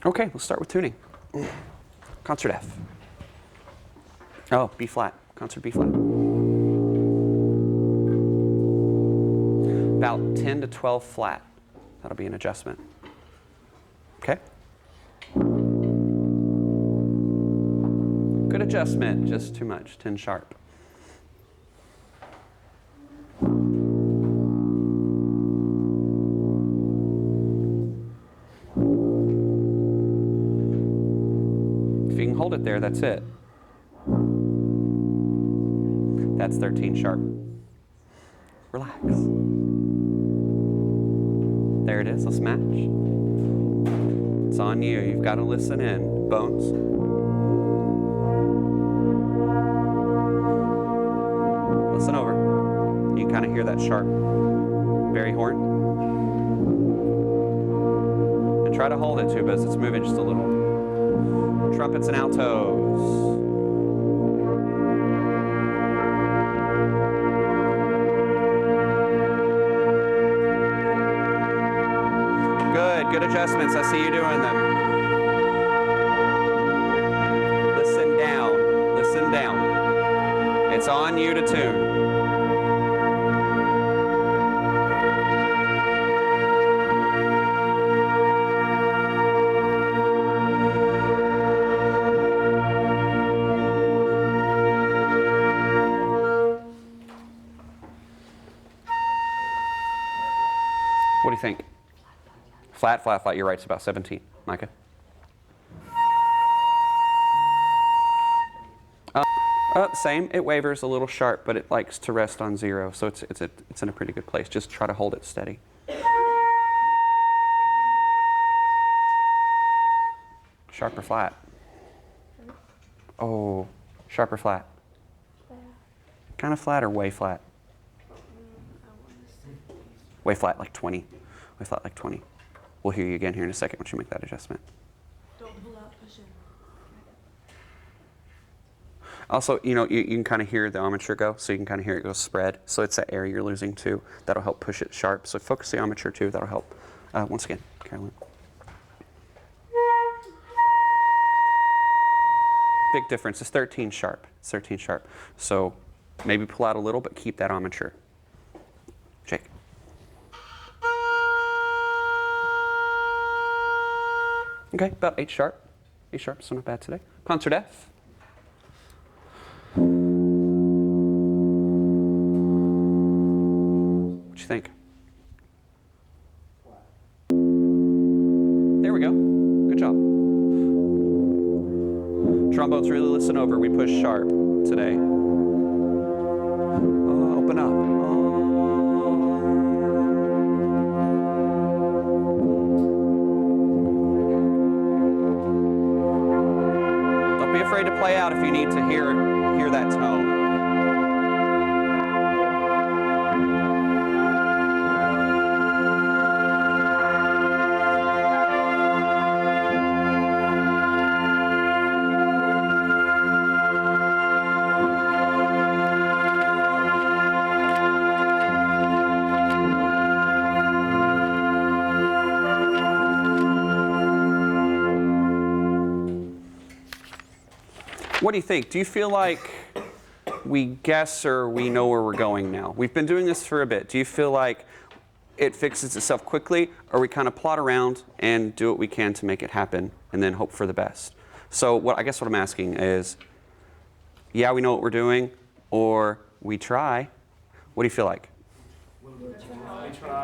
Okay, let's start with tuning. Concert F. Oh, B flat. Concert B flat. About 10 to 12 flat. That'll be an adjustment. Okay? Good adjustment, just too much. 10 sharp. If you can hold it there, that's it. That's 13 sharp. Relax. There it is, let's match. It's on you, you've got to listen in, bones. Listen over. You can kind of hear that sharp berry horn. And try to hold it too, but it's moving just a little. Trumpets and altos. Good adjustments. I see you doing them. Listen down. Listen down. It's on you to tune. What do you think? Flat, flat, flat. You're right. It's about 17. Micah? Same. It wavers a little sharp, but it likes to rest on 0. So it's in a pretty good place. Just try to hold it steady. Sharp or flat? Oh, sharp or flat? Kind of flat or way flat? Way flat, like 20. Way flat, like 20. We'll hear you again here in a second once you make that adjustment. Don't pull out, push in. Also, you know, you can kind of hear the armature go, so you can kind of hear it go spread. So it's that air you're losing too. That'll help push it sharp. So focus the armature too. That'll help. Once again, Carolyn. Big difference. It's 13 sharp. It's 13 sharp. So maybe pull out a little, but keep that armature. Jake. Okay, about 8 sharp. 8 sharp, so not bad today. Concert F. What you think? There we go. Good job. Trombones, really listen over. We push sharp today. Open up. Don't be afraid to play out if you need to hear that tone. What do you think? Do you feel like we guess or we know where we're going now? We've been doing this for a bit. Do you feel like it fixes itself quickly, or we kind of plot around and do what we can to make it happen and then hope for the best? So I guess what I'm asking is, yeah, we know what we're doing, or we try. What do you feel like?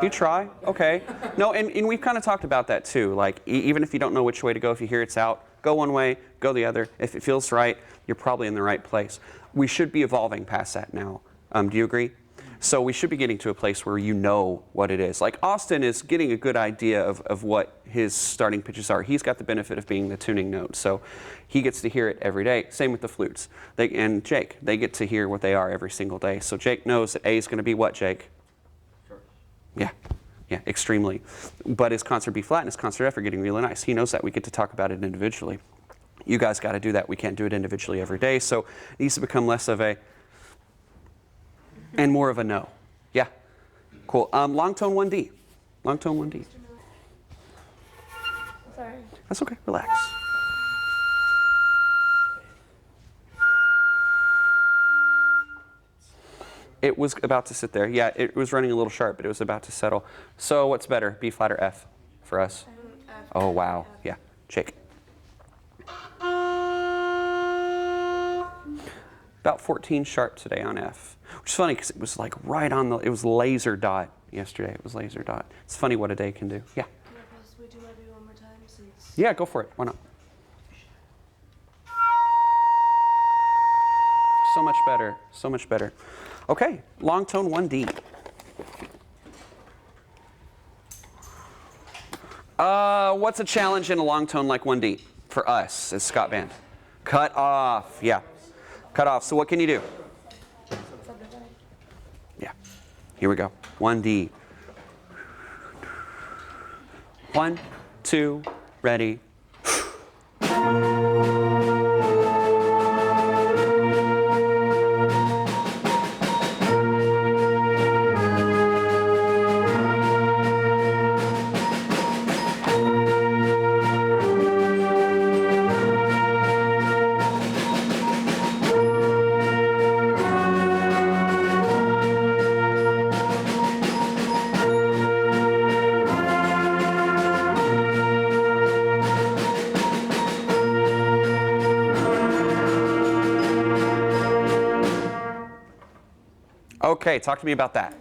You try? Okay. No, and we've kind of talked about that too. Like, even if you don't know which way to go, if you hear it's out, go one way, go the other. If it feels right, you're probably in the right place. We should be evolving past that now. Do you agree? So we should be getting to a place where you know what it is. Like Austin is getting a good idea of what his starting pitches are. He's got the benefit of being the tuning note, so he gets to hear it every day. Same with the flutes. And Jake, they get to hear what they are every single day. So Jake knows that A is going to be what, Jake? Sure. Yeah, extremely. But his concert B flat and his concert F are getting really nice. He knows that. We get to talk about it individually. You guys got to do that. We can't do it individually every day. So it needs to become less of a and more of a no. Yeah, cool. Long tone 1D. Long tone 1D. Sorry. That's okay. Relax. It was about to sit there. Yeah, it was running a little sharp, but it was about to settle. So what's better, B flat or F for us? F. Oh, wow. Yeah, shake. About 14 sharp today on F, which is funny because it was like right on the, it was laser dot yesterday. It was laser dot. It's funny what a day can do. Yeah. Can I possibly do maybe one more time since... Yeah, go for it. Why not? So much better. So much better. Okay, long tone 1D. What's a challenge in a long tone like 1D for us as Scott Band? Cut off. Yeah. Cut off. So what can you do? Yeah. Here we go. 1D. 1, 2, ready. Okay, talk to me about that.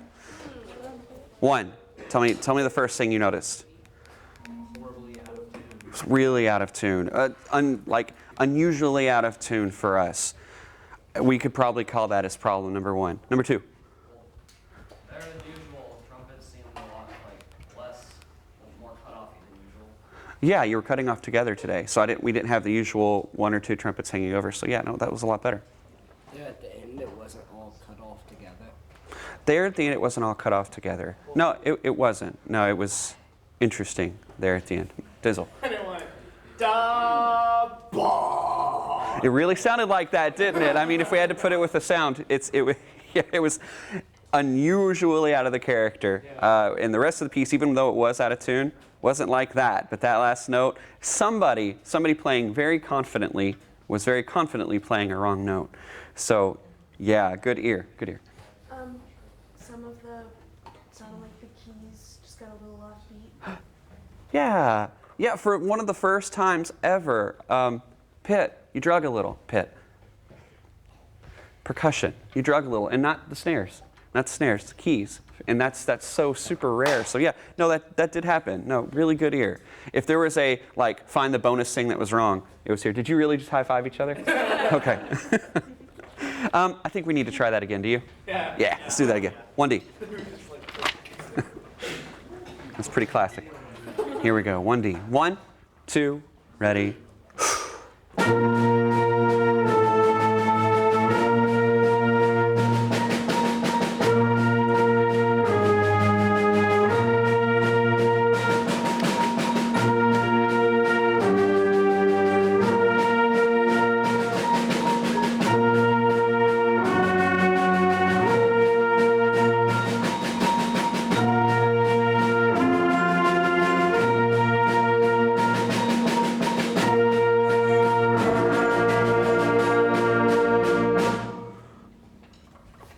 1, tell me the first thing you noticed. It's really out of tune. Unusually out of tune for us. We could probably call that as problem number 1. Number 2. Better than usual. Trumpets seemed a lot more cut off than usual. Yeah, you were cutting off together today, so we didn't have the usual 1 or 2 trumpets hanging over. So yeah, no, that was a lot better. There at the end, it wasn't all cut off together. There at the end, it wasn't all cut off together. No, it wasn't. No, it was interesting there at the end. Dizzle. And it went, da bah. It really sounded like that, didn't it? I mean, if we had to put it with a sound, it was unusually out of the character. And the rest of the piece, even though it was out of tune, wasn't like that. But that last note, somebody playing very confidently was very confidently playing a wrong note. So, yeah, good ear, good ear. Some of the sounded like the keys just got a little offbeat. Yeah, for one of the first times ever. Pitt, you drug a little, Pitt. Percussion, you drug a little, and not the snares. Not the snares, the keys. And that's so super rare. So yeah, no, that did happen. No, really good ear. If there was a, find the bonus thing that was wrong, it was here. Did you really just high-five each other? Okay. I think we need to try that again, do you? Yeah. Yeah, let's do that again. 1D. That's pretty classic. Here we go, 1D. 1, 2, ready.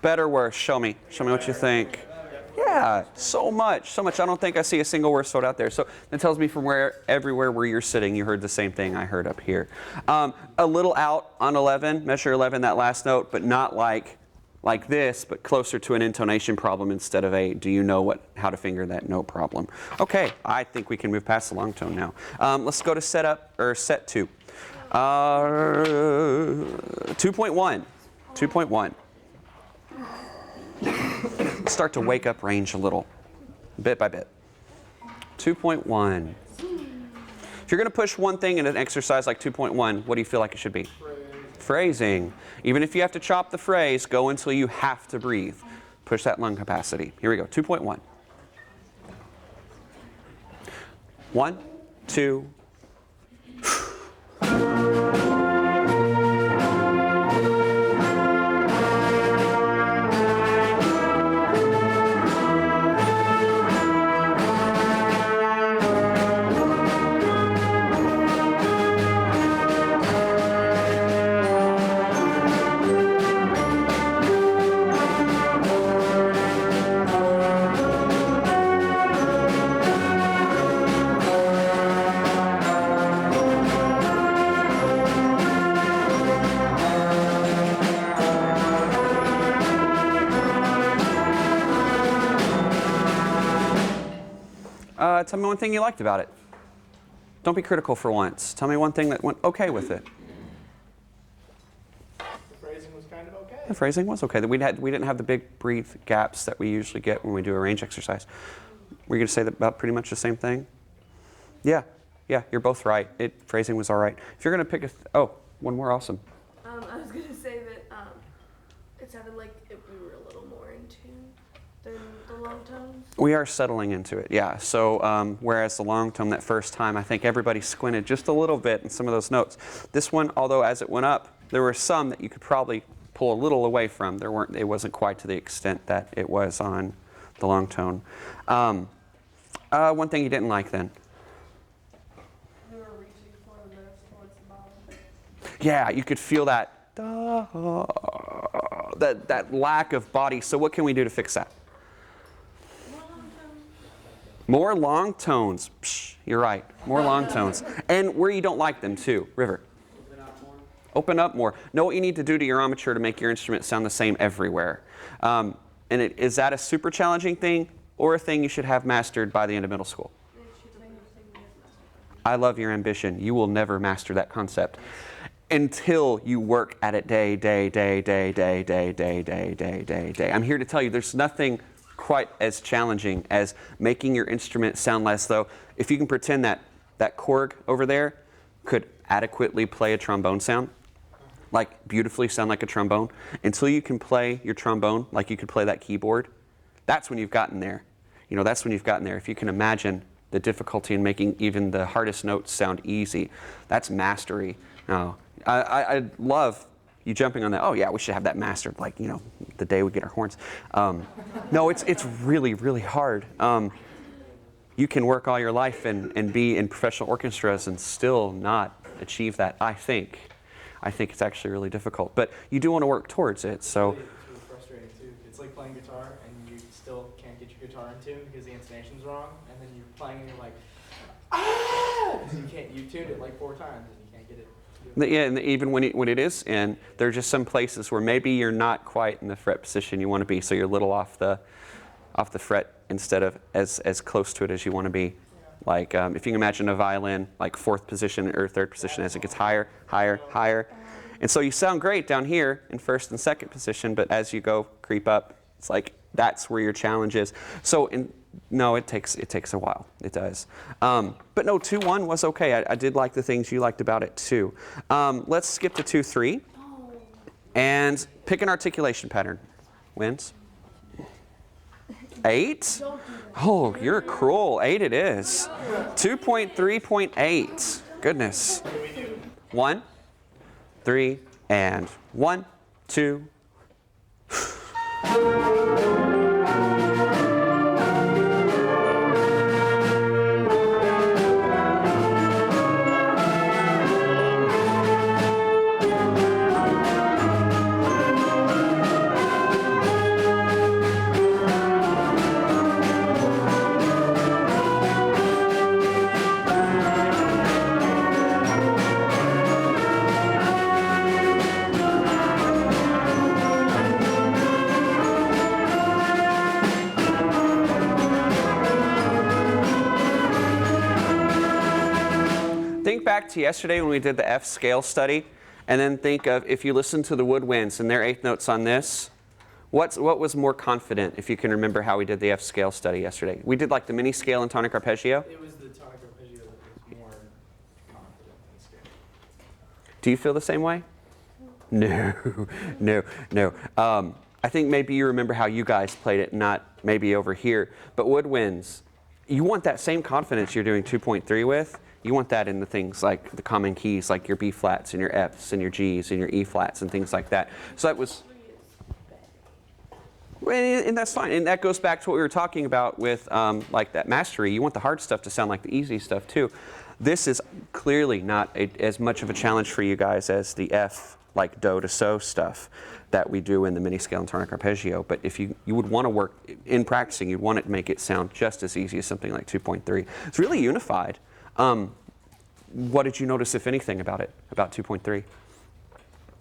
Better, worse? Show me what you think. Yeah, so much. I don't think I see a single worse note out there. So that tells me from everywhere where you're sitting, you heard the same thing I heard up here. A little out on 11, measure 11, that last note, but not like this, but closer to an intonation problem instead of a do you know how to finger that note problem. Okay, I think we can move past the long tone now. Let's go to set 2. 2.1. 2.1. Start to wake up range a little, bit by bit. 2.1. If you're going to push one thing in an exercise like 2.1, what do you feel like it should be? Phrasing. Even if you have to chop the phrase, go until you have to breathe. Push that lung capacity. Here we go, 2.1. 1, 2. tell me one thing you liked about it. Don't be critical for once. Tell me one thing that went okay with it. The phrasing was kind of okay. The phrasing was okay. We didn't have the big breathe gaps that we usually get when we do a range exercise. Were you going to say that about pretty much the same thing? Yeah, you're both right. Phrasing was all right. If you're going to pick one more, awesome. I was gonna say that it sounded like we were a little more in tune than the long tones. We are settling into it, yeah. So whereas the long tone that first time, I think everybody squinted just a little bit in some of those notes. This one, although as it went up, there were some that you could probably pull a little away from. It wasn't quite to the extent that it was on the long tone. One thing you didn't like then? We were reaching for the notes towards the bottom. Yeah, you could feel that that lack of body. So what can we do to fix that? More long tones. Psh, you're right. More long tones. And where you don't like them too. River. Open up more. Know what you need to do to your armature to make your instrument sound the same everywhere. Is that a super challenging thing or a thing you should have mastered by the end of middle school? I love your ambition. You will never master that concept until you work at it day. I'm here to tell you there's nothing quite as challenging as making your instrument sound as though, if you can pretend that Korg over there could adequately play a trombone sound, like beautifully sound like a trombone, until you can play your trombone like you could play that keyboard, that's when you've gotten there. That's when you've gotten there. If you can imagine the difficulty in making even the hardest notes sound easy, that's mastery. Now, I love you jumping on that. Oh yeah, we should have that mastered, like the day we get our horns. No, it's really, really hard. You can work all your life and be in professional orchestras and still not achieve that. I think it's actually really difficult, but you do want to work towards it. So It's really frustrating too. It's like playing guitar and you still can't get your guitar in tune because the intonation's wrong, and then you're playing and you're like, because you tuned it like 4 times and you can't get it. yeah, and even when it is in, there are just some places where maybe you're not quite in the fret position you want to be, so you're a little off the fret instead of as close to it as you want to be. Like if you can imagine a violin, like 4th position or 3rd position as it gets higher, higher, higher. And so you sound great down here in 1st and 2nd position, but as you go creep up, it's like that's where your challenge is. So no, it takes a while. It does. But no, 2-1 was okay. I did like the things you liked about it too. Let's skip to 2-3 and pick an articulation pattern. Wins. 8? Oh, you're cruel. 8 it is. 2.3.8. Goodness. 1, 3, and 1, 2. Think back to yesterday when we did the F scale study, and then think of if you listen to the woodwinds and their 8th notes on this, what was more confident, if you can remember how we did the F scale study yesterday? We did like the mini scale and tonic arpeggio. It was the tonic arpeggio that was more confident than scale. Do you feel the same way? No. I think maybe you remember how you guys played it, not maybe over here. But woodwinds, you want that same confidence you're doing 2.3 with. You want that in the things like the common keys, like your B flats and your Fs and your Gs and your E flats and things like that. So that was, and that's fine. And that goes back to what we were talking about with like that mastery. You want the hard stuff to sound like the easy stuff too. This is clearly not as much of a challenge for you guys as the F, like do to so stuff that we do in the mini scale and tonic arpeggio. But if you would want to work in practicing, you'd want it to make it sound just as easy as something like 2.3. It's really unified. What did you notice, if anything, about 2.3?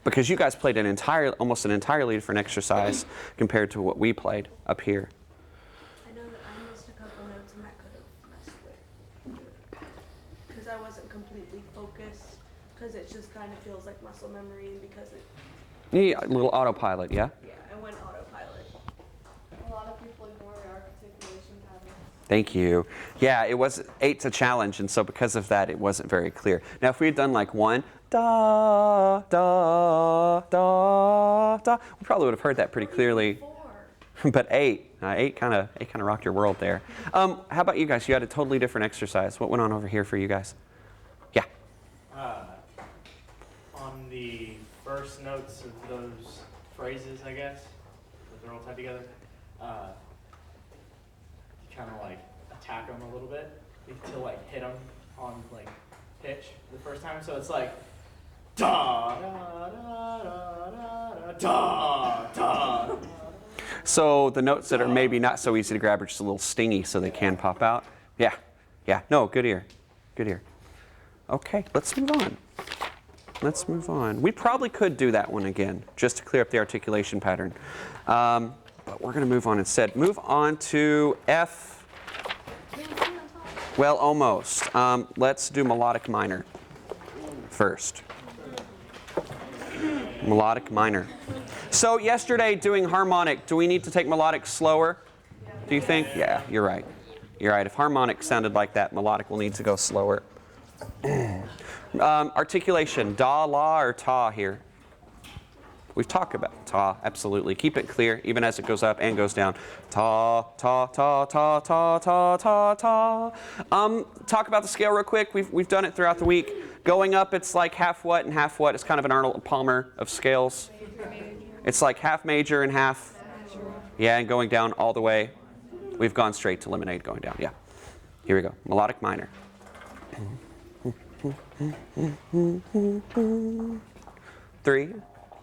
Because you guys played almost an entirely different exercise compared to what we played up here. I know that I missed a couple notes and that could have messed with completely focused because it just kind of feels like muscle memory and because it. Yeah, a little autopilot, yeah? Yeah, I went autopilot. A lot of people ignore the articulation patterns. Thank you. Yeah, it was 8's a challenge, and so because of that, it wasn't very clear. Now, if we had done like 1, da, da, da, da, we probably would have heard that pretty clearly. 4. But 8 kind of rocked your world there. How about you guys? You had a totally different exercise. What went on over here for you guys? Yeah. On the first notes of those phrases, I guess, that they're all tied together, you kind of like attack them a little bit to like hit them on like pitch the first time. So it's like da da da da da da da da. So the notes that are maybe not so easy to grab are just a little stingy so they can pop out. Yeah. Yeah. No, good ear. Good ear. Okay, let's move on. Let's move on. We probably could do that one again just to clear up the articulation pattern. But we're going to move on instead. Move on to F. Well, almost. Let's do melodic minor first. Melodic minor. So yesterday doing harmonic, do we need to take melodic slower? Do you think? Yeah, you're right. You're right. If harmonic sounded like that, melodic will need to go slower. Articulation, da, la, or ta here? We've talked about ta, absolutely. Keep it clear, even as it goes up and goes down. Ta, ta, ta, ta, ta, ta, ta, ta. Talk about the scale real quick. We've done it throughout the week. Going up, it's like half what and half what. It's kind of an Arnold Palmer of scales. It's like half major and half. Yeah, and going down all the way. We've gone straight to lemonade going down. Yeah. Here we go. Melodic minor. 3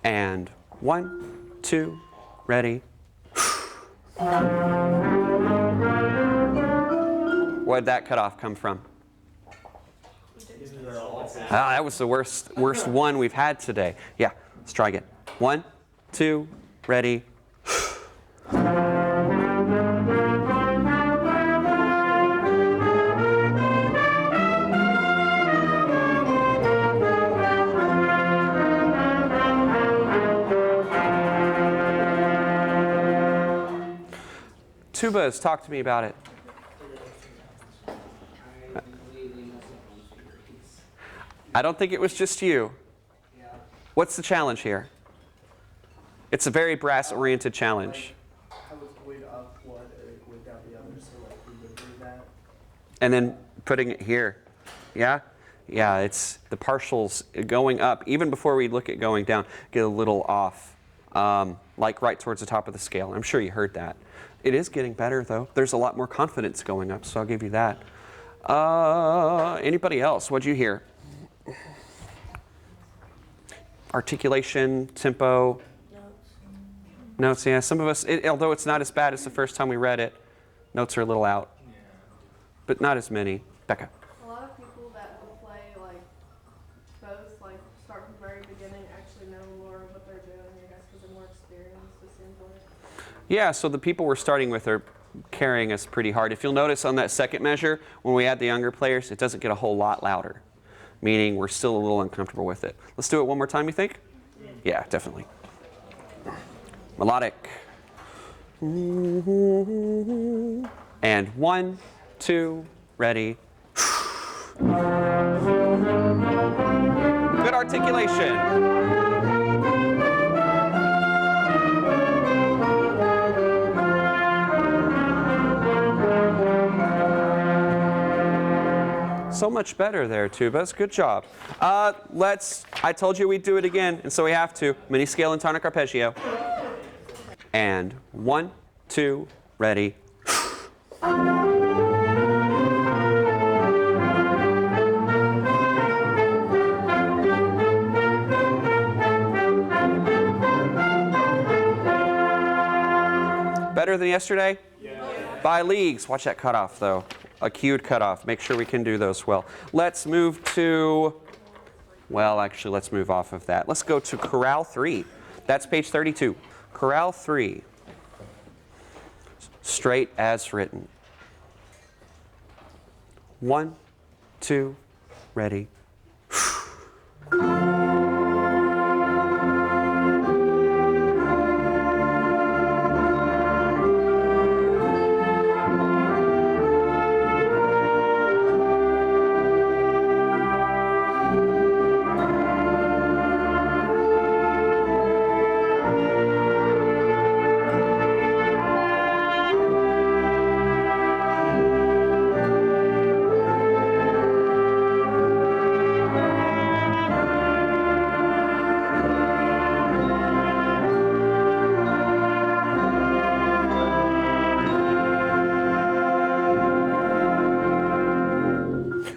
and 1, 2, ready. Where'd that cutoff come from? That was the worst one we've had today. Yeah, let's try again. 1, 2, ready. Tubas, talk to me about it. I don't think it was just you. What's the challenge here? It's a very brass-oriented challenge. I was way up one and way down the other, so like we would do that. And then putting it here. Yeah? Yeah, it's the partials going up, even before we look at going down, get a little off, like right towards the top of the scale. I'm sure you heard that. It is getting better, though. There's a lot more confidence going up, so I'll give you that. Anybody else? What'd you hear? Articulation, tempo. Notes, yeah. Some of us, although it's not as bad as the first time we read it, notes are a little out. But not as many. Becca. A lot of people that will play like both, like start from the very beginning, actually know more of what they're doing, I guess, because they're more experienced, it seems like. Yeah, so the people we're starting with are carrying us pretty hard. If you'll notice on that second measure, when we add the younger players, it doesn't get a whole lot louder, meaning we're still a little uncomfortable with it. Let's do it one more time, you think? Yeah, definitely. Melodic. And 1, 2, ready. Good articulation. So much better there, Tubas. Good job. I told you we'd do it again, and so we have to. Mini scale and tonic arpeggio. And 1, 2, ready. Better than yesterday? Yeah. By leagues. Watch that cutoff, though. A cued cutoff. Make sure we can do those well. Let's move to, well, actually, let's move off of that. Let's go to chorale 3. That's page 32. Chorale 3. Straight as written. 1, 2, ready.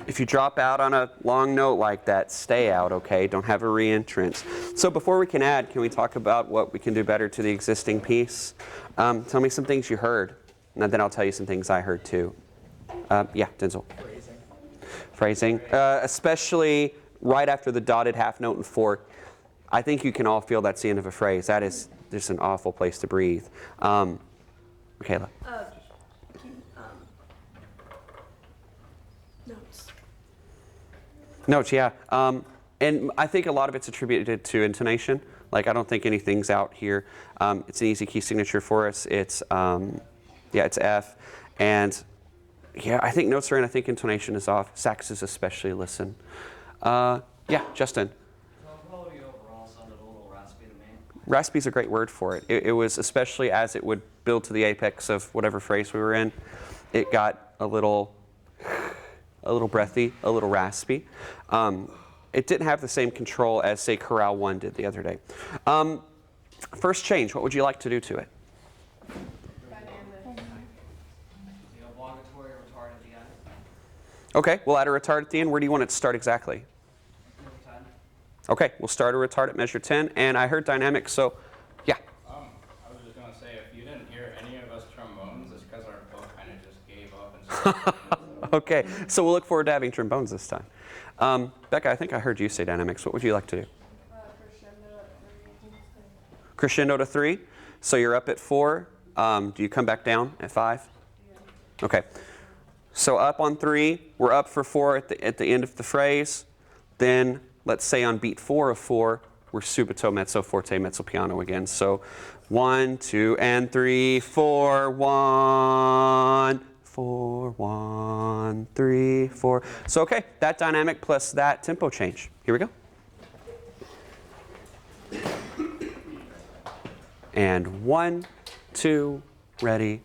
If you drop out on a long note like that, stay out, okay? Don't have a re-entrance. So before we can add, can we talk about what we can do better to the existing piece? Tell me some things you heard, and then I'll tell you some things I heard too. Yeah, Denzel. Phrasing. Especially right after the dotted half note and fork. I think you can all feel that's the end of a phrase. That is just an awful place to breathe. Michaela. Notes. Notes, yeah. And I think a lot of it's attributed to intonation. Like, I don't think anything's out here. It's an easy key signature for us. It's, it's F. And yeah, I think notes are in. I think intonation is off. Saxes especially, listen. Yeah, Justin. Melody overall sounded a little raspy to me. Raspy's a great word for it. It was, especially as it would build to the apex of whatever phrase we were in, it got a little breathy, a little raspy. It didn't have the same control as, say, Chorale 1 did the other day. First change, what would you like to do to it? Dynamic. The obligatory retard at the end. Okay, we'll add a retard at the end. Where do you want it to start exactly? Number 10. Okay, we'll start a retard at measure 10. And I heard dynamic, so yeah. I was just going to say, if you didn't hear any of us trombones, it's because our book kind of just gave up and Okay, so we'll look forward to having trombones this time. Becca, I think I heard you say dynamics. What would you like to do? Crescendo at 3. Crescendo to 3. So you're up at 4. Do you come back down at 5? Yeah. Okay. So up on 3. We're up for 4 at the end of the phrase. Then let's say on beat 4 of 4, we're subito, mezzo, forte, mezzo, piano again. So 1, 2, and 3, 4, 1. 4, 1, 3, 4. So okay, that dynamic plus that tempo change. Here we go. And 1, 2, ready.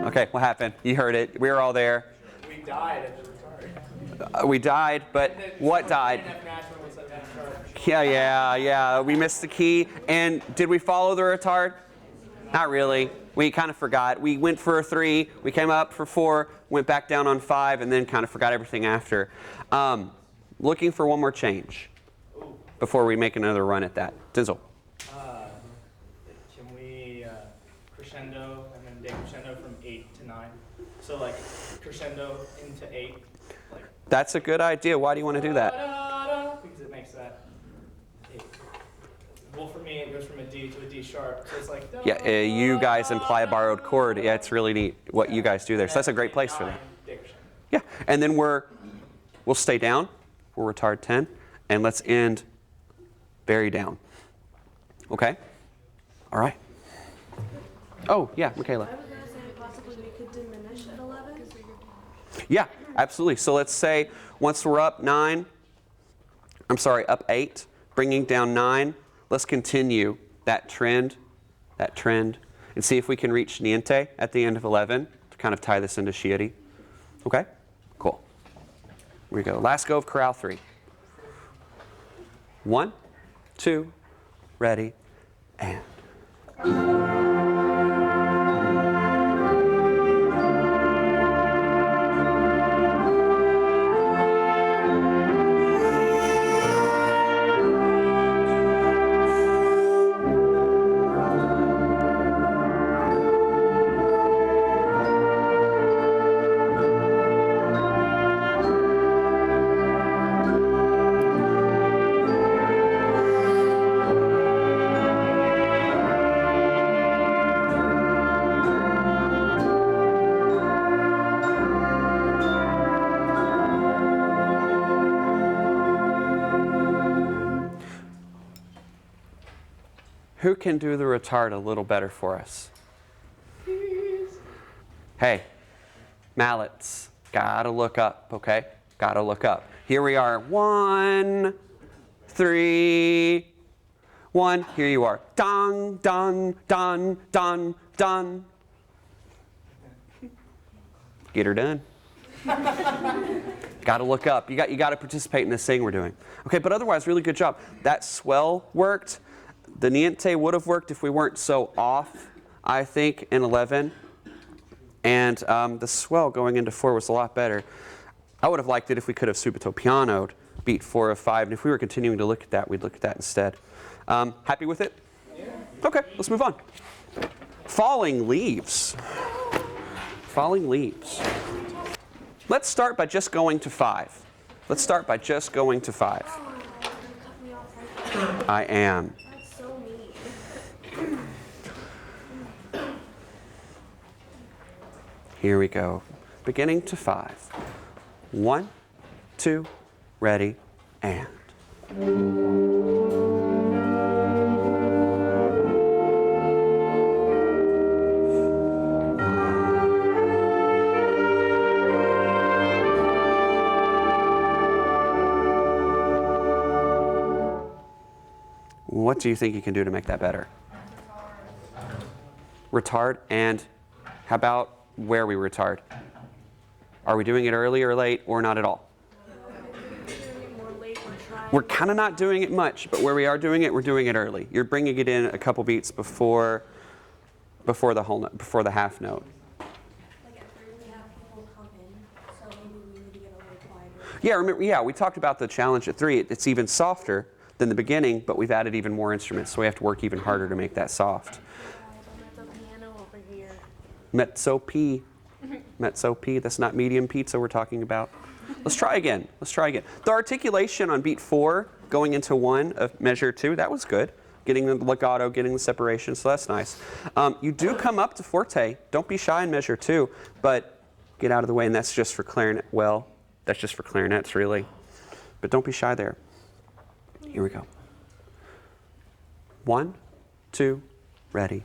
Okay, what happened? You heard it. We were all there. We died at the retard. We died, but what died? Yeah. We missed the key. And did we follow the retard? Not really. We kind of forgot. We went for a 3. We came up for 4, went back down on 5, and then kind of forgot everything after. Looking for one more change before we make another run at that. Denzel. Can we crescendo and then decrescendo from 8 to 9? So like crescendo into 8. Like, That's a good idea. Why do you want to do that? because it makes that. Well, for me, it goes from a D to a D sharp. So it's like. Yeah, you guys imply a borrowed chord. Yeah, it's really neat what you guys do there. So that's a great place for that. Yeah, and then we'll stay down. We'll retard 10, and let's end very down. Okay? All right. Oh, yeah, Michaela. I was going to say possibly we could diminish at 11. Yeah, absolutely. So let's say once we're up 8, bringing down 9, let's continue that trend, and see if we can reach niente at the end of 11 to kind of tie this into Sciati. Okay? Cool. Here we go. Last go of chorale 3. 1, 2, ready. and. Who can do the retard a little better for us? Hey, mallets, gotta look up, okay? Gotta look up. Here we are. 1, 3, 1. Here you are. Dun, dun, dun, dun, dun. Get her done. Gotta look up. You got to participate in this thing we're doing. Okay, but otherwise, really good job. That swell worked. The niente would have worked if we weren't so off, I think, in 11. And the swell going into 4 was a lot better. I would have liked it if we could have subito pianoed beat 4 of 5. And if we were continuing to look at that, we'd look at that instead. Happy with it? Yeah. Okay, let's move on. Falling leaves. Falling leaves. Let's start by just going to 5. Let's start by just going to 5. Oh, you're gonna cut me off right there. I am. That's so mean. Here we go. Beginning to 5. 1, 2, ready, and. What do you think you can do to make that better? Retard, and how about where we retard? Are we doing it early or late or not at all? We're kind of not doing it much, but where we are doing it, we're doing it early. You're bringing it in a couple beats before the whole note, before the half note. Like at 3 we have people come in, so maybe we need to get a little quieter. Yeah, remember, yeah, we talked about the challenge at 3. It's even softer than the beginning, but we've added even more instruments, so we have to work even harder to make that soft. The piano over here. Mezzo P. Mezzo P. That's not medium pizza we're talking about. Let's try again. Let's try again. The articulation on beat 4 going into 1 of measure 2, that was good. Getting the legato, getting the separation, so that's nice. You do come up to forte. Don't be shy in measure 2, but get out of the way, and that's just for clarinet. Well, that's just for clarinets, really. But don't be shy there. Here we go. 1, 2, ready.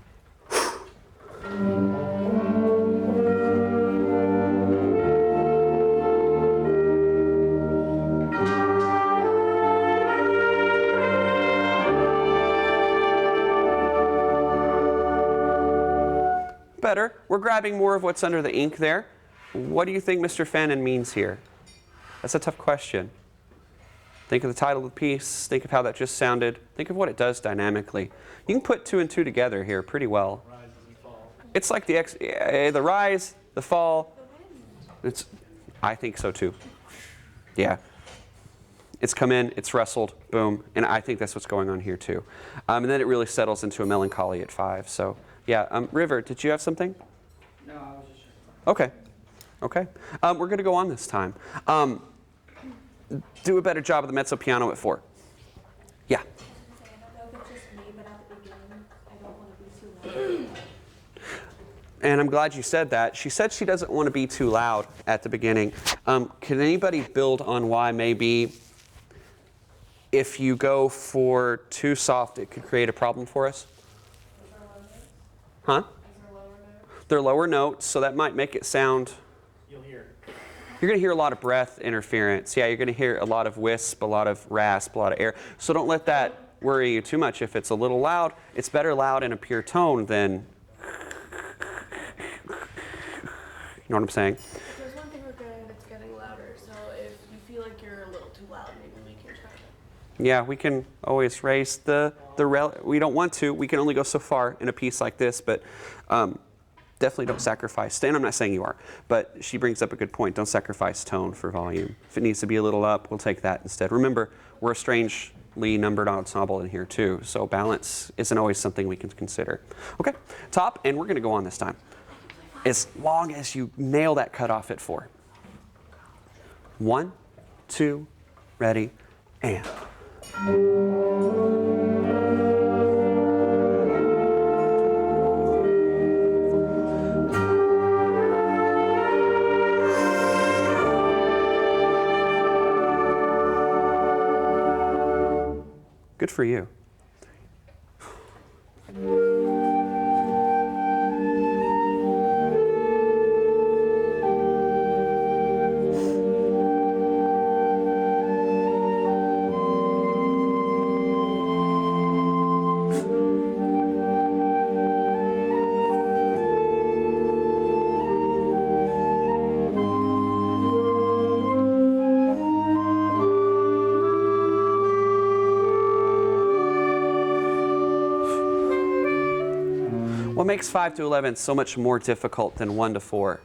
Better. We're grabbing more of what's under the ink there. What do you think Mr. Fannin means here? That's a tough question. Think of the title of the piece. Think of how that just sounded. Think of what it does dynamically. You can put 2 and 2 together here pretty well. Rise and fall. It's like the rise, the fall. I think so too. Yeah. It's come in, it's wrestled, boom, and I think that's what's going on here too. And then it really settles into a melancholy at 5. So yeah, River, did you have something? No, I was just. Okay. Okay. We're going to go on this time. Do a better job of the mezzo piano at 4. Yeah. I don't know if it's just me, but at the beginning, I don't want to be too loud. And I'm glad you said that. She said she doesn't want to be too loud at the beginning. Can anybody build on why maybe if you go for too soft, it could create a problem for us? Huh? They're lower notes, so that might make it sound. You'll hear. You're going to hear a lot of breath interference. Yeah, you're going to hear a lot of wisp, a lot of rasp, a lot of air. So don't let that worry you too much. If it's a little loud, it's better loud in a pure tone than. You know what I'm saying? There's one thing we're doing that's getting louder, so if you feel like you're a little too loud, maybe we can try that. Yeah, we can always raise the we don't want to. We can only go so far in a piece like this, but definitely don't sacrifice. And I'm not saying you are, but she brings up a good point. Don't sacrifice tone for volume. If it needs to be a little up, we'll take that instead. Remember, we're a strangely numbered ensemble in here too, so balance isn't always something we can consider. Okay, top, and we're going to go on this time. As long as you nail that cutoff at 4. 1, 2, ready, and. Good for you. What makes 5 to 11 so much more difficult than 1 to 4?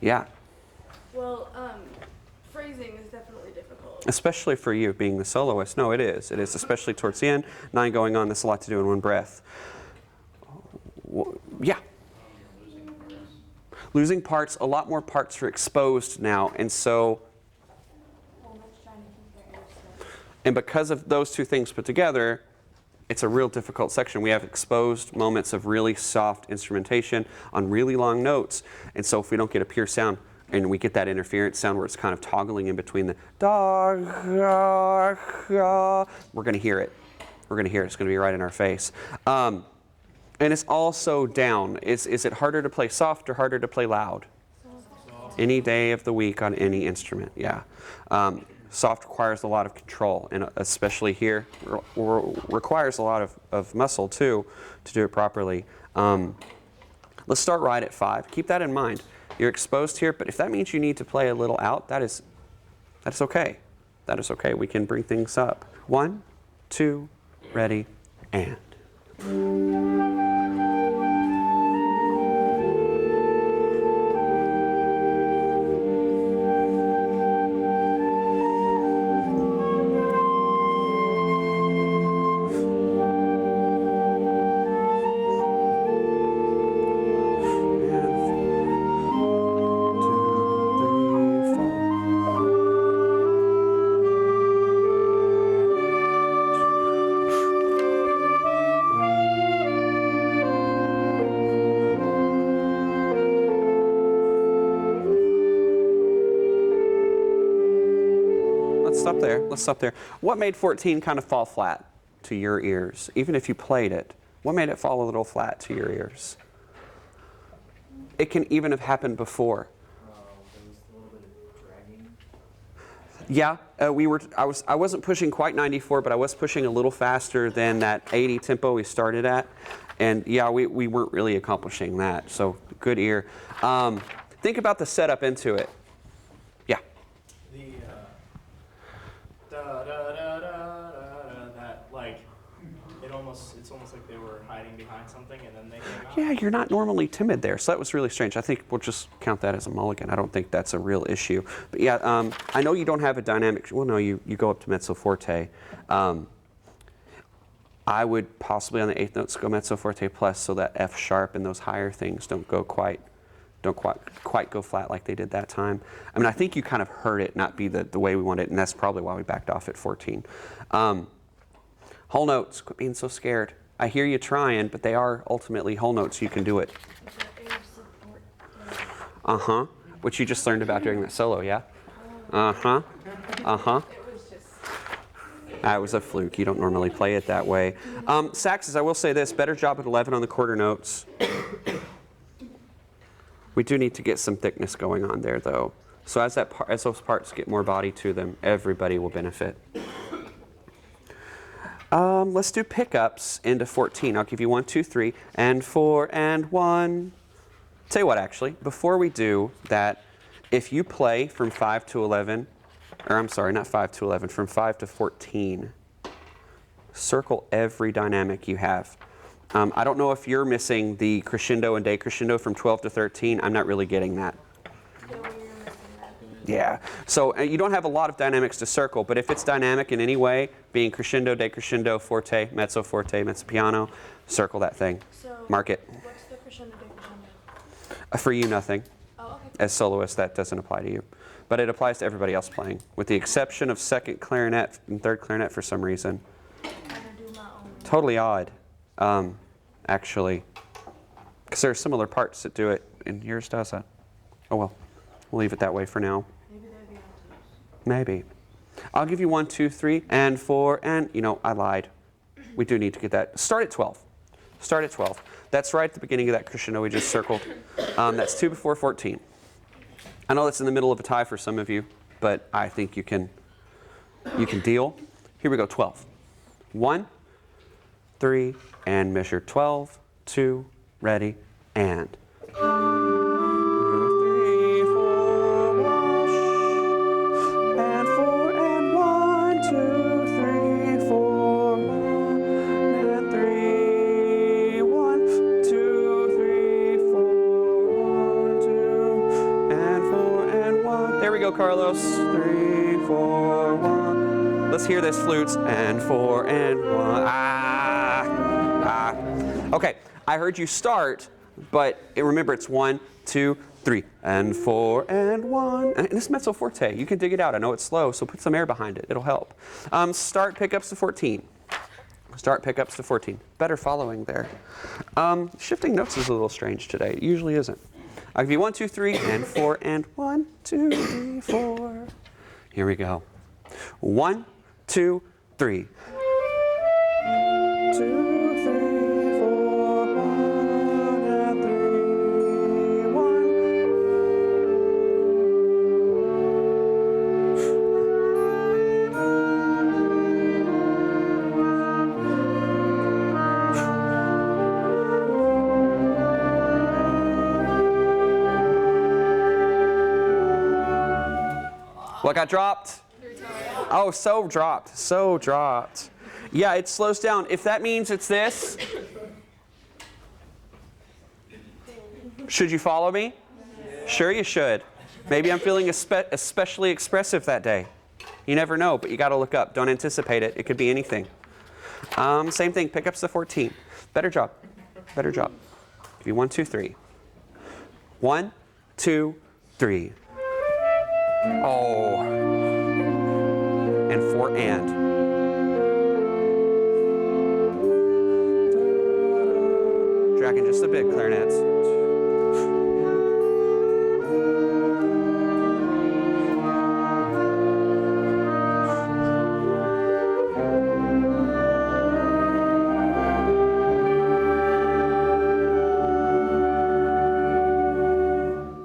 Yeah. Well, phrasing is definitely difficult. Especially for you being the soloist. No, it is. It is, especially towards the end. 9 going on, there's a lot to do in one breath. Yeah. Losing parts, a lot more parts are exposed now, and so. And because of those two things put together, it's a real difficult section. We have exposed moments of really soft instrumentation on really long notes. And so if we don't get a pure sound and we get that interference sound where it's kind of toggling in between the da, ga, ga, we're going to hear it. We're going to hear it. It's going to be right in our face. And it's also down. Is it harder to play soft or harder to play loud? Soft. Any day of the week on any instrument, yeah. Soft requires a lot of control, and especially here, requires a lot of muscle too to do it properly. Let's start right at 5. Keep that in mind. You're exposed here, but if that means you need to play a little out, that's okay. That is okay. We can bring things up. 1, 2, ready, and. Let's stop there. What made 14 kind of fall flat to your ears? Even if you played it, what made it fall a little flat to your ears? It can even have happened before. There was a little bit of dragging. Yeah, I wasn't pushing quite 94, but I was pushing a little faster than that 80 tempo we started at. And yeah, we weren't really accomplishing that. So good ear. Think about the setup into it. Yeah. The da da da da da that like it's almost like they were hiding behind something and then they came out. Yeah, you're not normally timid there, so that was really strange. I think we'll just count that as a mulligan. I don't think that's a real issue. But yeah, I know you don't have a dynamic. Well, no, you go up to mezzo forte. I would possibly on the 8th notes go mezzo forte plus, so that F sharp and those higher things don't quite go flat like they did that time. I mean, I think you kind of heard it not be the way we wanted it, and that's probably why we backed off at 14. Whole notes, quit being so scared. I hear you trying, but they are ultimately whole notes. You can do it. Uh-huh. Which you just learned about during that solo, yeah? Uh-huh. Uh-huh. That was a fluke. You don't normally play it that way. Saxes, I will say this, better job at 11 on the quarter notes. We do need to get some thickness going on there, though. So as those parts get more body to them, everybody will benefit. Let's do pickups into 14. I'll give you 1, 2, 3, and 4, and 1. Tell you what, actually, before we do that, if you play from 5 to 11, or I'm sorry, not 5 to 11, from 5 to 14, Circle every dynamic you have. I don't know if you're missing the crescendo and decrescendo from 12 to 13. I'm not really getting that. Yeah, when you're missing that. Yeah. So you don't have a lot of dynamics to circle, but if it's dynamic in any way, being crescendo, decrescendo, forte, mezzo piano, circle that thing. So Mark it. what's the crescendo decrescendo? For you, nothing. Oh, okay. As soloist, that doesn't apply to you. But it applies to everybody else playing, with the exception of second clarinet and third clarinet for some reason. I'm gonna do my own. Totally odd, actually. Because there are similar parts that do it, and yours doesn't. Oh well, we'll leave it that way for now. Maybe they'd be on twos. Maybe. I'll give you 1, 2, 3, and 4, and, you know, I lied. We do need to get that. Start at 12. Start at 12. That's right at the beginning of that crescendo we just circled. That's 2 before 14. I know that's in the middle of a tie for some of you, but I think you can deal. Here we go, 12. 1, 3, and measure 12, 2, ready, and. 2, 3, 4, wash, and 4, and 1, 2, 3, 4, 1, and 3, 1, 2, 3, 4, 1, 2, and 4, and 1. There we go, Carlos. 3, 4, 1. Let's hear this, flutes. And 4, and 1. Okay, I heard you start, but remember it's 1, 2, 3, and 4, and 1. And this mezzo forte, you can dig it out. I know it's slow, so put some air behind it. It'll help. Start pickups to 14. Start pickups to 14. Better following there. Shifting notes is a little strange today. It usually isn't. I'll give you 1, 2, 3, and 4, and 1, 2, 3, 4. Here we go. 1, 2, 3. 2, 3, 4, 1, and 3, 1. What got dropped? Oh, so dropped, so dropped. Yeah, it slows down. If that means it's this, should you follow me? Sure you should. Maybe I'm feeling especially expressive that day. You never know, but you got to look up. Don't anticipate it. It could be anything. Same thing, pickups to 14. Better job, better job. Give you 1, 2, 3. 1, 2, 3. Oh. And 4 and. Dragging just a bit, clarinets.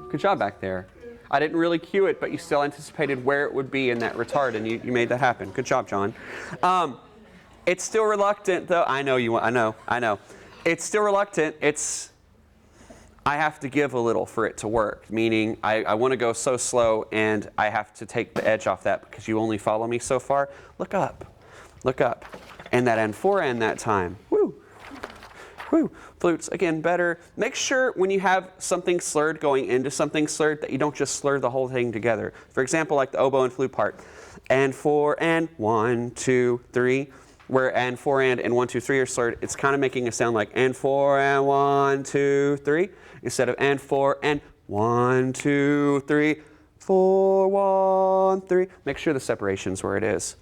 Good job back there. I didn't really cue it, but you still anticipated where it would be in that retard, and you made that happen. Good job, John. It's still reluctant, though. I know you want. I know. It's still reluctant. I have to give a little for it to work. Meaning, I want to go so slow, and I have to take the edge off that because you only follow me so far. Look up, and that N4 end that time. Woo. Whew. Flutes, again, better. Make sure when you have something slurred going into something slurred that you don't just slur the whole thing together. For example, like the oboe and flute part. And 4 and 1, 2, 3. Where and 4 and 1, 2, 3 are slurred, it's kind of making a sound like and 4 and 1, 2, 3. Instead of and 4 and 1, 2, 3, 4, 1, 3. Make sure the separation's where it is.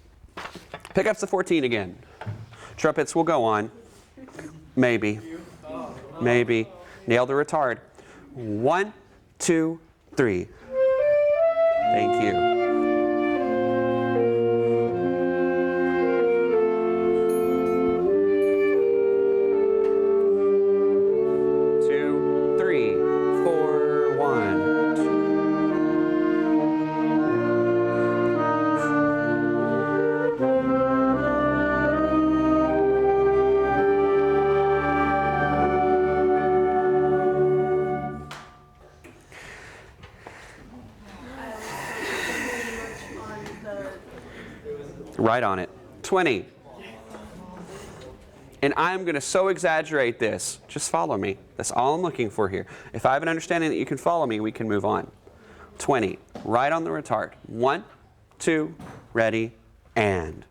Pickups to 14 again. Trumpets will go on. Maybe. Nail the retard. 1, 2, 3. Thank you. Right on it. 20. And I'm going to so exaggerate this. Just follow me. That's all I'm looking for here. If I have an understanding that you can follow me, we can move on. 20. Right on the retard. 1, 2, ready, and.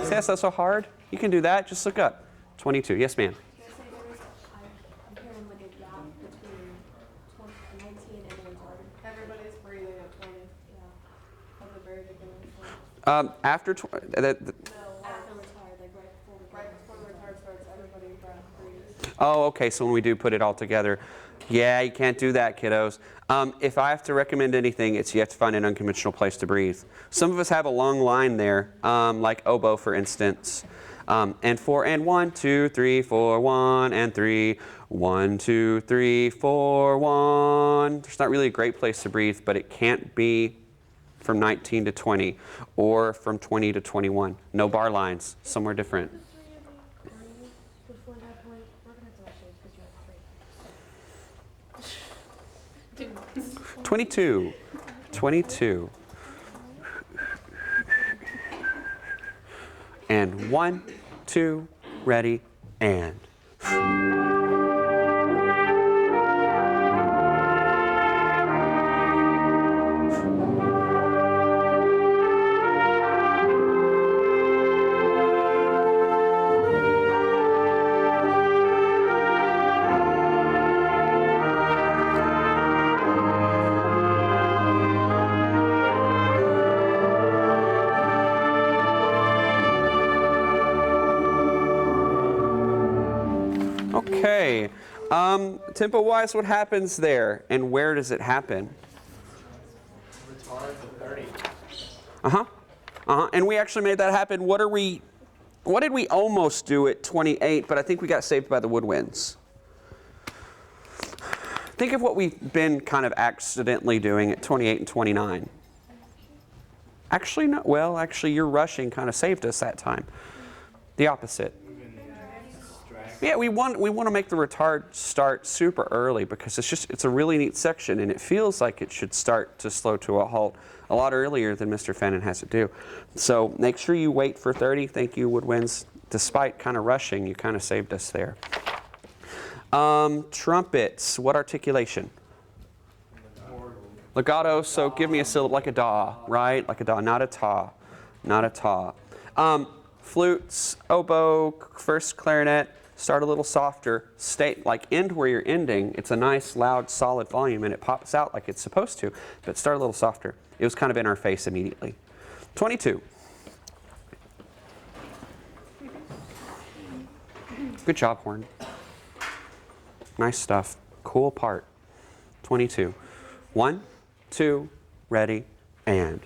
See, that's not so hard. You can do that. Just look up. 22. Yes, ma'am. I'm hearing like a gap between 19 and retarded. Everybody's breathing at 20. Yeah. At the very beginning. After After retarded, like right before the Right before the retard starts, everybody breathes. Oh, okay, so when we do put it all together. Yeah, you can't do that, kiddos. If I have to recommend anything, it's you have to find an unconventional place to breathe. Some of us have a long line there, like oboe, for instance. And 4 and 1, 2, 3, 4, 1 and 3, 1, 2, 3, 4, 1. There's not really a great place to breathe, but it can't be from 19 to 20 or from 20 to 21. No bar lines, somewhere different. before that point, we're gonna have to actually because you have 22. 22. And 1, 2, ready, and. Okay, tempo-wise, what happens there, and where does it happen? Retard to 30. And we actually made that happen. What did we almost do at 28, but I think we got saved by the woodwinds. Think of what we've been kind of accidentally doing at 28 and 29. Actually, no, well, actually, your rushing kind of saved us that time. The opposite. Yeah, we want to make the retard start super early because it's a really neat section and it feels like it should start to slow to a halt a lot earlier than Mr. Fennon has it do. So make sure you wait for 30. Thank you, woodwinds. Despite kind of rushing, you kind of saved us there. Trumpets. What articulation? Legato. So give me a syllable like a da, right? Like a da, not a ta, not a ta. Flutes, oboe, first clarinet. Start a little softer, end where you're ending. It's a nice, loud, solid volume, and it pops out like it's supposed to, but start a little softer. It was kind of in our face immediately. 22. Good job, horn. Nice stuff. Cool part. 22. 1, 2, ready, and.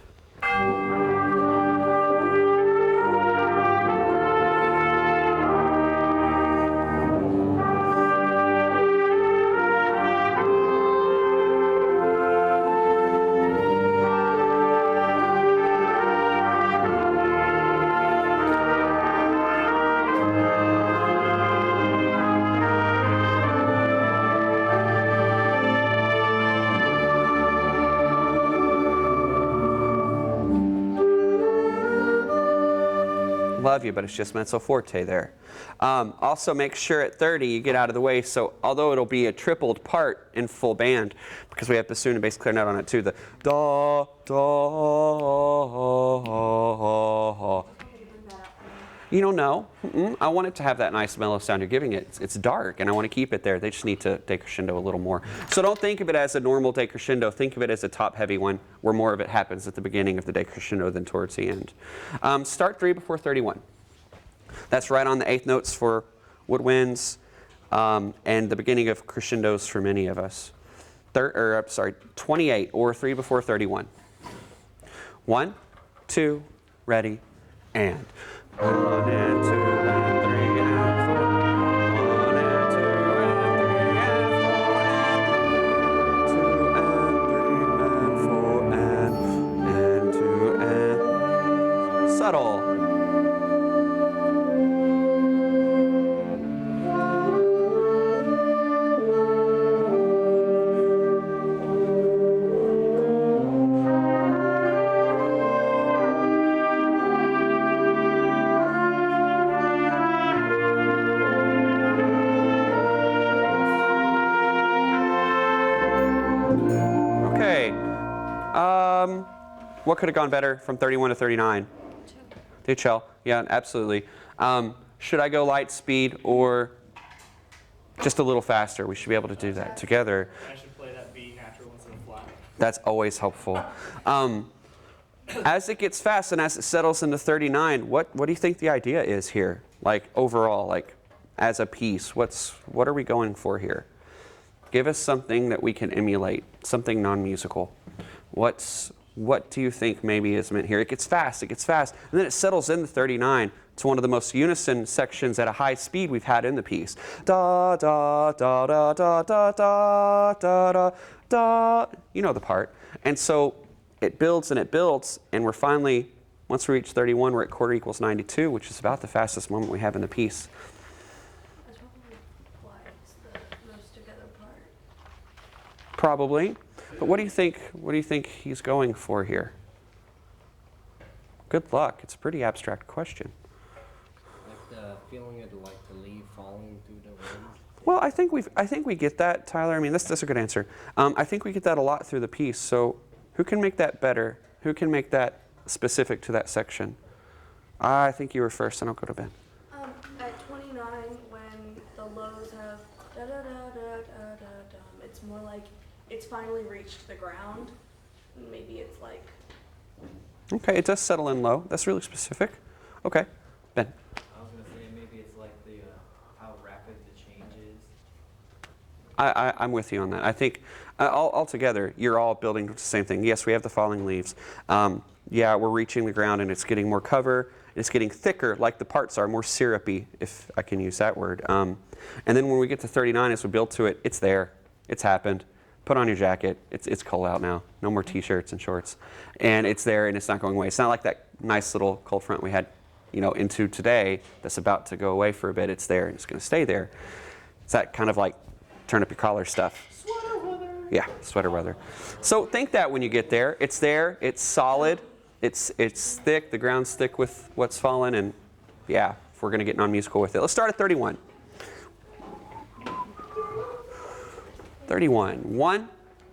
Love you, but it's just mezzo forte there. Also make sure at 30 you get out of the way, so although it'll be a tripled part in full band, because we have bassoon and bass clarinet on it too, the da, da, you don't know. I want it to have that nice mellow sound you're giving it. It's dark, and I want to keep it there. They just need to decrescendo a little more. So don't think of it as a normal decrescendo. Think of it as a top-heavy one, where more of it happens at the beginning of the decrescendo than towards the end. Start 3 before 31. That's right on the 8th notes for woodwinds, and the beginning of crescendos for many of us. 28 or 3 before 31. 1, 2, ready, and. 1 and 2 and 3 and 4. 1 and 2 and 3 and 4 and 2 and 3 and 4 and 2 and subtle. What could have gone better from 31 to 39? Do cello. Yeah, absolutely. Should I go light speed or just a little faster? We should be able to do that together. I should play that B natural instead of flat. That's always helpful. As it gets fast and as it settles into 39, what do you think the idea is here? Like overall, like as a piece, what are we going for here? Give us something that we can emulate, something non-musical. What do you think maybe is meant here? It gets fast, and then it settles into 39. It's one of the most unison sections at a high speed we've had in the piece. Da da da da da da da da da da. You know the part. And so it builds, and we're finally, once we reach 31, we're at quarter equals 92, which is about the fastest moment we have in the piece. That's probably why it's the most together part. Probably. But what do you think he's going for here? Good luck. It's a pretty abstract question. Like the feeling of like the leaf falling through the wind. Well, I think we get that, Tyler. I mean, that's a good answer. I think we get that a lot through the piece. So, who can make that better? Who can make that specific to that section? I think you were first, and I'll go to Ben. At 29, when the lows have da da da da da da da, it's more like it's finally reached the ground. Maybe it's like. Okay, it does settle in low. That's really specific. Okay, Ben. I was going to say maybe it's like the how rapid the change is. I'm with you on that. I think altogether, you're all building the same thing. Yes, we have the falling leaves. Yeah, we're reaching the ground and it's getting more cover. It's getting thicker, like the parts are, more syrupy, if I can use that word. And then when we get to 39, as we build to it, it's there. It's happened. Put on your jacket. It's cold out now. No more t-shirts and shorts. And it's there and it's not going away. It's not like that nice little cold front we had, into today that's about to go away for a bit. It's there and it's going to stay there. It's that kind of like turn up your collar stuff. Sweater weather. Yeah, sweater weather. So think that when you get there. It's there. It's solid. It's thick. The ground's thick with what's fallen. And yeah, if we're going to get non-musical with it. Let's start at 31. 31. 1,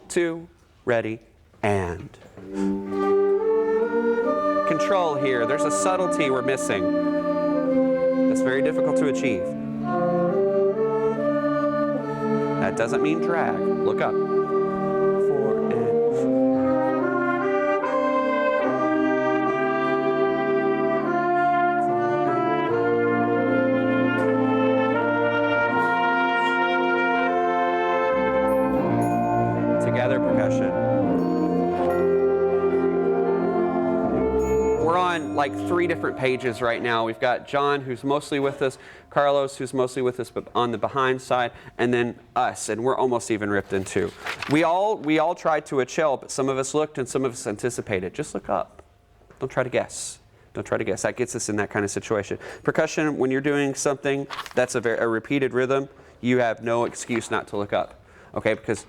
2, ready, and. Control here. There's a subtlety we're missing. That's very difficult to achieve. That doesn't mean drag. Look up. 4 and. Together percussion. We're on like 3 different pages right now. We've got John, who's mostly with us, Carlos, who's mostly with us, but on the behind side, and then us, and we're almost even ripped in 2. We all tried to cello, but some of us looked and some of us anticipated. Just look up. Don't try to guess. Don't try to guess. That gets us in that kind of situation. Percussion, when you're doing something that's a repeated rhythm, you have no excuse not to look up, okay? Because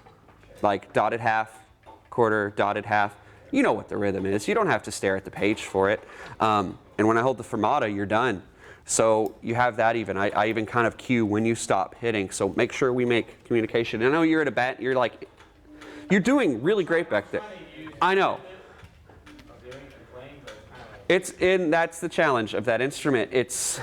like dotted half, quarter, dotted half, you know what the rhythm is. You don't have to stare at the page for it. And when I hold the fermata, you're done. So you have that even. I even kind of cue when you stop hitting. So make sure we make communication. I know you're at a bat, you're you're doing really great back there. I know. That's the challenge of that instrument. It's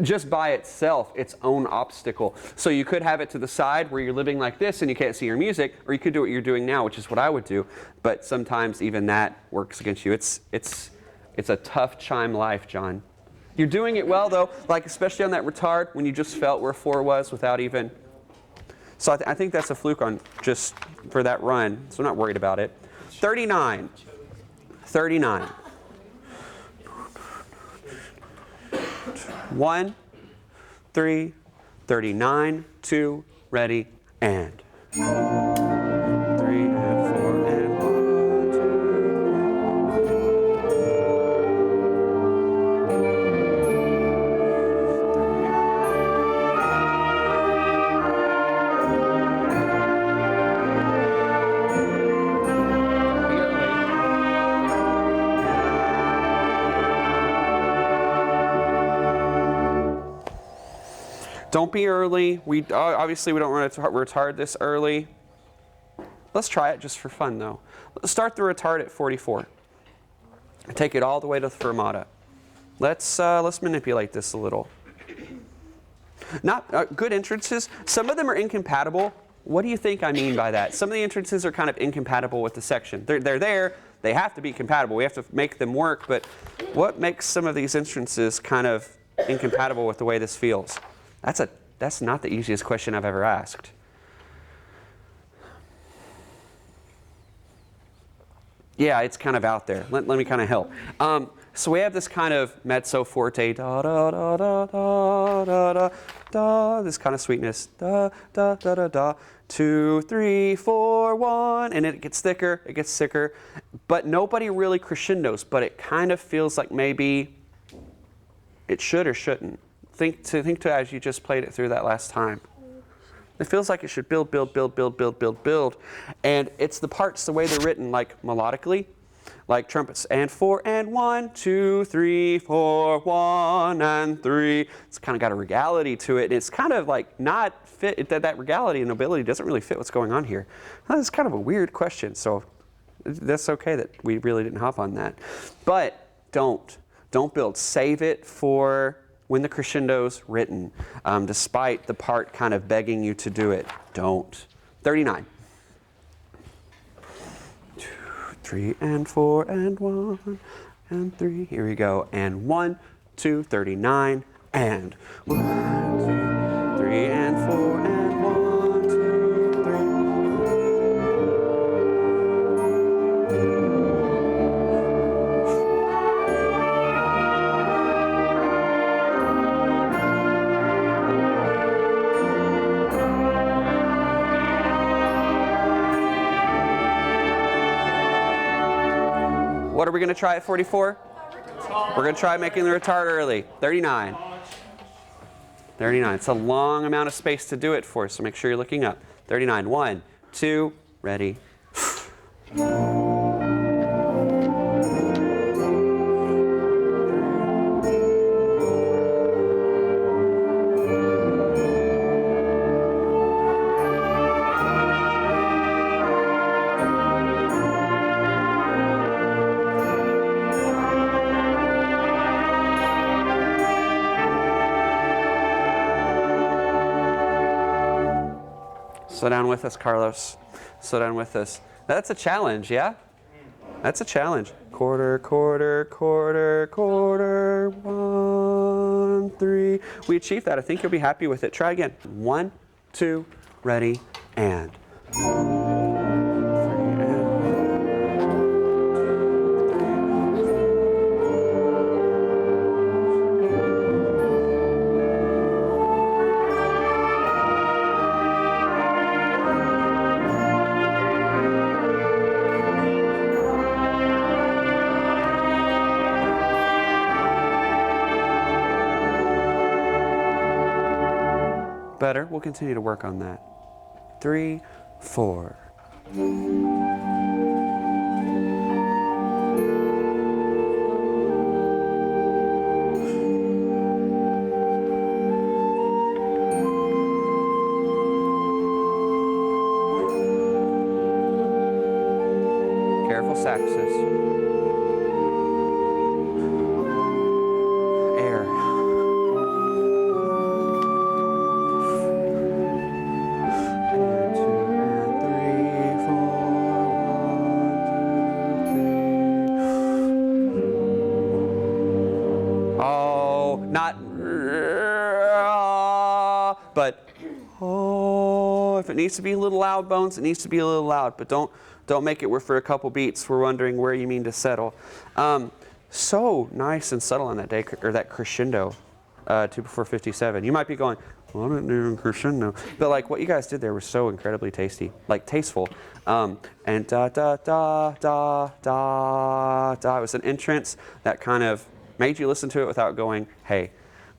just by itself, its own obstacle. So you could have it to the side where you're living like this and you can't see your music, or you could do what you're doing now, which is what I would do. But sometimes even that works against you. It's a tough chime life, John. You're doing it well though, like especially on that retard when you just felt where 4 was without even. So I think that's a fluke on just for that run. So I'm not worried about it. 39. 39. 1, 3, 39, 2, ready, and. 3 and 4 and 1, 2. Don't be early. Obviously we don't want to retard this early. Let's try it just for fun though. Let's start the retard at 44. Take it all the way to the fermata. Let's manipulate this a little. Not good entrances. Some of them are incompatible. What do you think I mean by that? Some of the entrances are kind of incompatible with the section. They're there. They have to be compatible. We have to make them work. But what makes some of these entrances kind of incompatible with the way this feels? That's not the easiest question I've ever asked. Yeah, it's kind of out there. Let me kind of help. So we have this kind of mezzo forte, da da da da da da da da, this kind of sweetness, da da da da da, 2, 3, 4, 1, and it gets thicker, it gets thicker, but nobody really crescendos. But it kind of feels like maybe it should or shouldn't. Think to as you just played it through that last time. It feels like it should build, build, build, build, build, build, build, and it's the parts the way they're written, like melodically. Like trumpets, and 4 and 1, 2, 3, 4, 1 and 3. It's kind of got a regality to it. And it's kind of like not fit, that regality and nobility doesn't really fit what's going on here. That's kind of a weird question, so that's okay that we really didn't hop on that. But don't build. Save it for when the crescendo's written, despite the part kind of begging you to do it. Don't. 39. 3 and 4 and 1 and 3. Here we go. And 1, 2, 39 and 1, 2, 3 and 4 and 1, 2, 3. What are we going to try at 44? We're going to try making the retard early. 39. 39. It's a long amount of space to do it for, so make sure you're looking up. 39. 1, 2, ready. Slow down with us, Carlos. Slow down with us. That's a challenge, yeah? That's a challenge. Quarter, quarter, quarter, quarter, 1, 3. We achieved that. I think you'll be happy with it. Try again. 1, 2, ready, and. Better. We'll continue to work on that. 3, 4. Careful saxes. Air. But if it needs to be a little loud, Bones, it needs to be a little loud. But don't make it where for a couple beats we're wondering where you mean to settle. So nice and subtle on that day, or that crescendo, 2 before 57. You might be going, well, I didn't do a crescendo, but like what you guys did there was so incredibly tasty, like tasteful. And da da da da da da. It was an entrance that kind of made you listen to it without going, hey,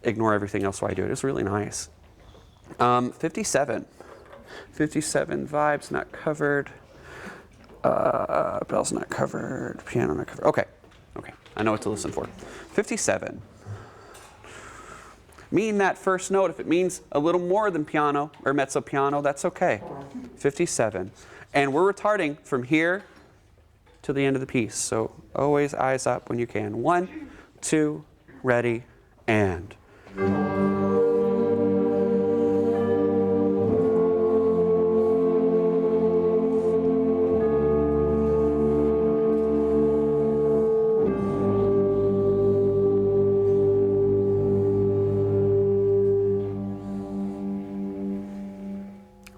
ignore everything else while I do it. It was really nice. 57. 57, vibes not covered. Bells not covered. Piano not covered. Okay. I know what to listen for. 57. Mean that first note. If it means a little more than piano or mezzo piano, that's okay. 57. And we're retarding from here to the end of the piece. So always eyes up when you can. 1, 2, ready, and.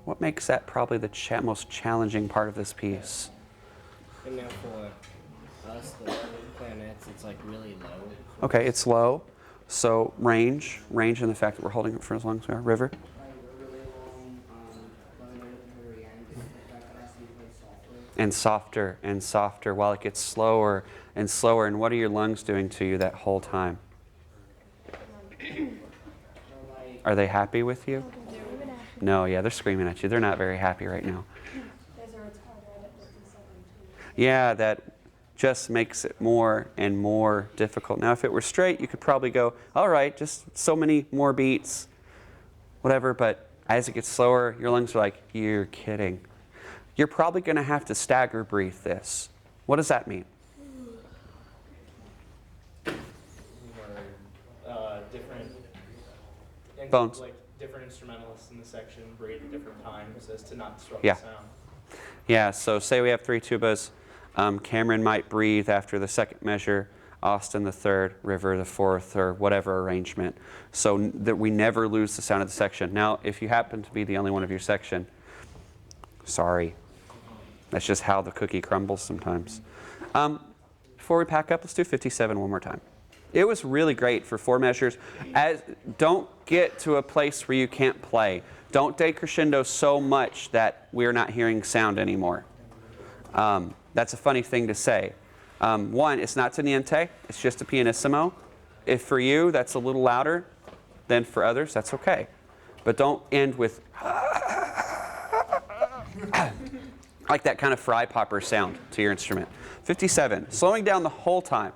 What makes that probably the most challenging part of this piece? And now for us, the clarinets, it's like really low. Okay, it's low. So range in the fact that we're holding it for as long as we are. River? And softer and softer while it gets slower and slower. And what are your lungs doing to you that whole time? Are they happy with you? No, yeah, they're screaming at you. They're not very happy right now. Yeah, that just makes it more and more difficult. Now, if it were straight, you could probably go, all right, just so many more beats, whatever. But as it gets slower, your lungs are like, you're kidding. You're probably going to have to stagger breathe this. What does that mean? Different Bones. Like different instrumentalists in the section breathe at different times as to not disrupt Yeah. the sound. Yeah, so say we have 3 tubas. Cameron might breathe after the second measure, Austin the third, River the fourth, or whatever arrangement, so that we never lose the sound of the section. Now, if you happen to be the only one of your section, sorry. That's just how the cookie crumbles sometimes. Before we pack up, let's do 57 one more time. It was really great for 4 measures. Don't get to a place where you can't play. Don't decrescendo so much that we're not hearing sound anymore. That's a funny thing to say. 1, it's not teniente, it's just a pianissimo. If for you that's a little louder than for others, that's okay. But don't end with like that kind of fry popper sound to your instrument. 57, slowing down the whole time.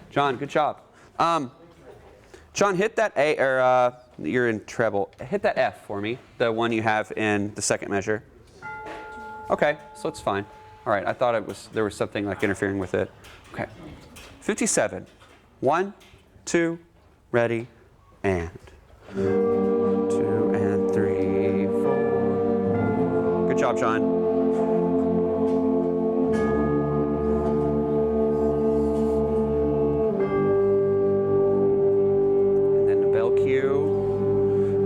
John, good job. John, hit that A, or you're in treble. Hit that F for me, the one you have in the second measure. Okay, so it's fine. All right, I thought there was something like interfering with it. Okay, 57. 1, 2, ready, and 2 and 3, 4. Good job, John. And then the bell cue.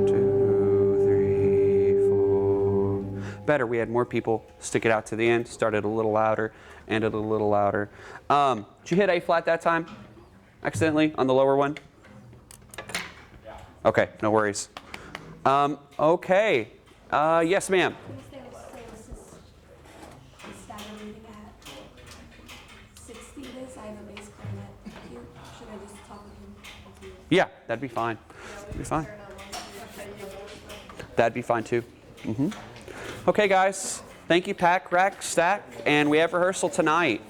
2, 3, 4. Better, we had more people stick it out to the end, started a little louder, ended a little louder. Did you hit A flat that time? Accidentally on the lower one? Yeah. Okay, no worries. Okay, yes ma'am. This is stagger reading at 60 this. I have a bass clarinet. Should I just talk with him? Yeah, that'd be fine. That'd be fine. That'd be fine too. Okay guys, thank you, pack, rack, stack, and we have rehearsal tonight.